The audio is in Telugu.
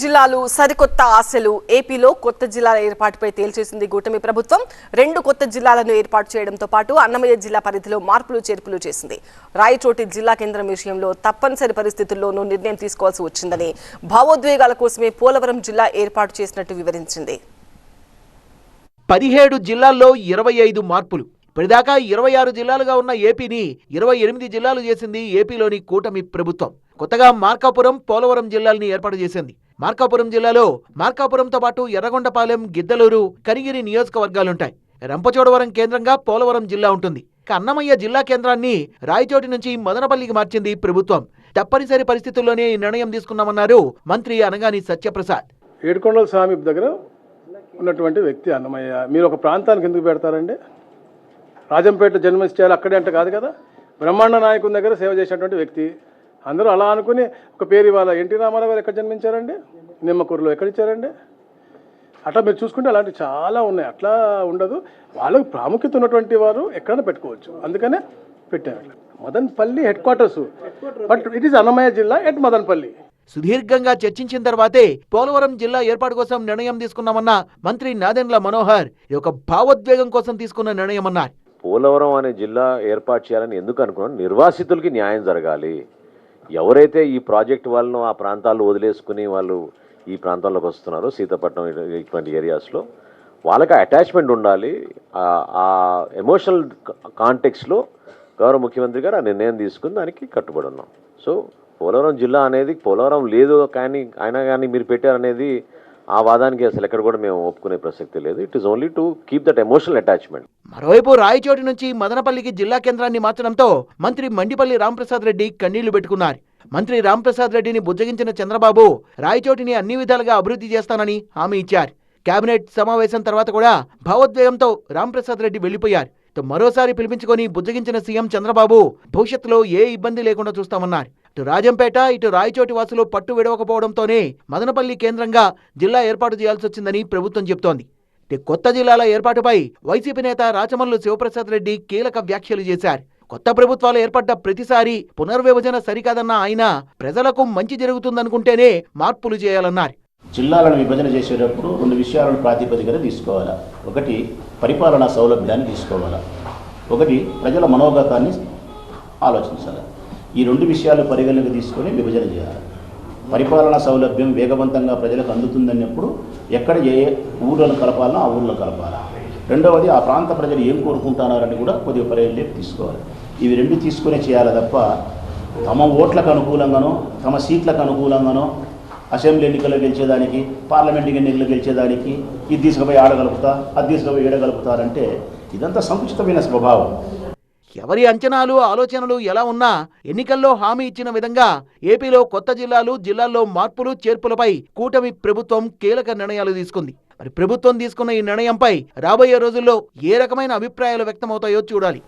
జిల్లాలు సరికొత్త ఆశలు. ఏపీలో కొత్త జిల్లాల ఏర్పాటుపై తేల్చేసింది కూటమి ప్రభుత్వం. 2 కొత్త జిల్లాలను ఏర్పాటు చేయడంతో పాటు అన్నమయ్య జిల్లా పరిధిలో మార్పులు చేర్పులు చేసింది. రాయచోటి జిల్లా కేంద్రం విషయంలో తప్పనిసరి పరిస్థితుల్లోనూ నిర్ణయం తీసుకోవాల్సి వచ్చిందని, భావోద్వేగాల కోసమే పోలవరం జిల్లా ఏర్పాటు చేసినట్టు వివరించింది. 17 జిల్లాల్లో 25 మార్పులు. ఇప్పటిదాకా 26 జిల్లాలుగా ఉన్న ఏపీని 28 జిల్లాలు చేసింది ఏపీలోని కూటమి ప్రభుత్వం. కొత్తగా మార్కాపురం, పోలవరం జిల్లాల్ని ఏర్పాటు చేసింది. మార్కాపురం జిల్లాలో మార్కాపురంతో పాటు ఎర్రగొండపాలెం, గిద్దలూరు, కనిగిరి నియోజకవర్గాలుంటాయి. రంపచోడవరం కేంద్రంగా పోలవరం జిల్లా ఉంటుంది. అన్నమయ్య జిల్లా కేంద్రాన్ని రాయచోటి నుంచి మదనపల్లికి మార్చింది ప్రభుత్వం. తప్పనిసరి పరిస్థితుల్లోనే ఈ నిర్ణయం తీసుకున్నామన్నారు మంత్రి అనగాని సత్యప్రసాద్. ఏడుకొండల స్వామి దగ్గర ఉన్నటువంటి వ్యక్తి అన్నమయ్య. మీరు ఒక ప్రాంతానికి ఎందుకు పెడతారండి? రాజంపేట జన్మస్థానం అక్కడే అంటే కాదు కదా. బ్రహ్మాండ నాయకుని దగ్గర సేవ చేసినటువంటి వ్యక్తి. అందరూ అలా అనుకుని ఒక పేరు ఇవాళ ఎన్టీ రామారావు గారు ఎక్కడ జన్మించారండి? నిమ్మకూరులో. ఎక్కడిచ్చారండి? అట్లా మీరు చూసుకుంటే అలాంటివి చాలా ఉన్నాయి. అట్లా ఉండదు. వాళ్ళకు ప్రాముఖ్యత ఉన్నటువంటి వారు ఎక్కడైనా పెట్టుకోవచ్చు. అందుకనే పెట్టారు. Madanapalle head quarters, but it is Annamayya జిల్లా ఎట్ మదనపల్లి. సుదీర్ఘంగా చర్చించిన తర్వాతే పోలవరం జిల్లా ఏర్పాటు కోసం నిర్ణయం తీసుకున్నామన్న మంత్రి నాదెండ్ల మనోహర్. ఇది ఒక భావోద్వేగం కోసం తీసుకున్న నిర్ణయం అన్నారు. పోలవరం అనే జిల్లా ఏర్పాటు చేయాలని ఎందుకు అనుకున్నాను? నిర్వాసితులకి న్యాయం జరగాలి. ఎవరైతే ఈ ప్రాజెక్ట్ వాళ్ళను ఆ ప్రాంతాల్లో వదిలేసుకుని వాళ్ళు ఈ ప్రాంతాల్లోకి వస్తున్నారో, సీతాపట్నం ఇటువంటి ఏరియాస్లో, వాళ్ళకి అటాచ్మెంట్ ఉండాలి. ఆ ఎమోషనల్ కాంటెక్స్లో గౌరవ ముఖ్యమంత్రి గారు ఆ నిర్ణయం తీసుకుని దానికి కట్టుబడి ఉన్నాం. సో పోలవరం జిల్లా అనేది పోలవరం లేదు కానీ అయినా కానీ మీరు పెట్టారనేది ఆ వాదానికి అసలు ఎక్కడ కూడా మేము ఒప్పుకునే ప్రసక్తి లేదు. It is only to keep that emotional attachment. మరోవైపు రాయచోటి నుంచి మదనపల్లికి జిల్లా కేంద్రాన్ని మార్చడంతో మంత్రి మండిపల్లి రాంప్రసాద్ రెడ్డి కన్నీళ్లు పెట్టుకున్నారు. మంత్రి రాంప్రసాద్ రెడ్డిని బుజ్జగించిన చంద్రబాబు రాయచోటిని అన్ని విధాలుగా అభివృద్ధి చేస్తానని హామీ ఇచ్చారు. కేబినెట్ సమావేశం తర్వాత కూడా భావోద్వేగంతో రాంప్రసాద్ రెడ్డి వెళ్లిపోయారు. మరోసారి పిలిపించుకొని బుజ్జగించిన సీఎం చంద్రబాబు భవిష్యత్తులో ఏ ఇబ్బంది లేకుండా చూస్తామన్నారు. ఇటు రాజంపేట, ఇటు రాయచోటి వాసులు పట్టు విడవకపోవడంతోనే మదనపల్లి కేంద్రంగా జిల్లా ఏర్పాటు చేయాల్సి వచ్చిందని ప్రభుత్వం చెబుతోంది. కొత్త జిల్లాల ఏర్పాటుపై వైసీపీ నేత రాచమల్లు శివప్రసాద్ రెడ్డి కీలక వ్యాఖ్యలు చేశారు. కొత్త ప్రభుత్వాలు ఏర్పడ్డ ప్రతిసారి పునర్విభజన సరికాదన్న ఆయన ప్రజలకు మంచి జరుగుతుందనుకుంటేనే మార్పులు చేయాలన్నారు. జిల్లాలను విభజన చేసేటప్పుడు 2 విషయాలను ప్రాతిపదికన తీసుకోవాలా. ఒకటి పరిపాలనా సౌలభ్యాన్ని తీసుకోవాలా, ఒకటి ప్రజల మనోగతాన్ని ఆలోచించాలి. ఈ 2 విషయాలు పరిగణలోకి తీసుకొని విభజన చేయాలి. పరిపాలనా సౌలభ్యం వేగవంతంగా ప్రజలకు అందుతుందన్నప్పుడు ఎక్కడ ఏ ఊళ్ళను కలపాలనో ఆ ఊళ్ళో కలపాలా. రెండవది ఆ ప్రాంత ప్రజలు ఏం కోరుకుంటున్నారని కూడా కొద్దిగా పరిగణలోకి తీసుకోవాలి. ఇవి 2 తీసుకునే చేయాలి తప్ప తమ ఓట్లకు అనుకూలంగానో, తమ సీట్లకు అనుకూలంగానో అసెంబ్లీ ఎన్నికల్లో గెలిచేదానికి, పార్లమెంట్ ఎన్నికల్లో గెలిచేదానికి ఇది తీసుకుపోయి ఆడగలుగుతా, అది తీసుకుపోయి ఏడగలుగుతారంటే ఇదంతా సంకుచితమైన స్వభావం. ఎవరి అంచనాలు, ఆలోచనలు ఎలా ఉన్నా ఎన్నికల్లో హామీ ఇచ్చిన విధంగా ఏపీలో కొత్త జిల్లాల్లో మార్పులు చేర్పులపై కూటమి ప్రభుత్వం కీలక నిర్ణయాలు తీసుకుంది. మరి ప్రభుత్వం తీసుకున్న ఈ నిర్ణయంపై రాబోయే రోజుల్లో ఏ రకమైన అభిప్రాయాలు వ్యక్తమవుతాయో చూడాలి.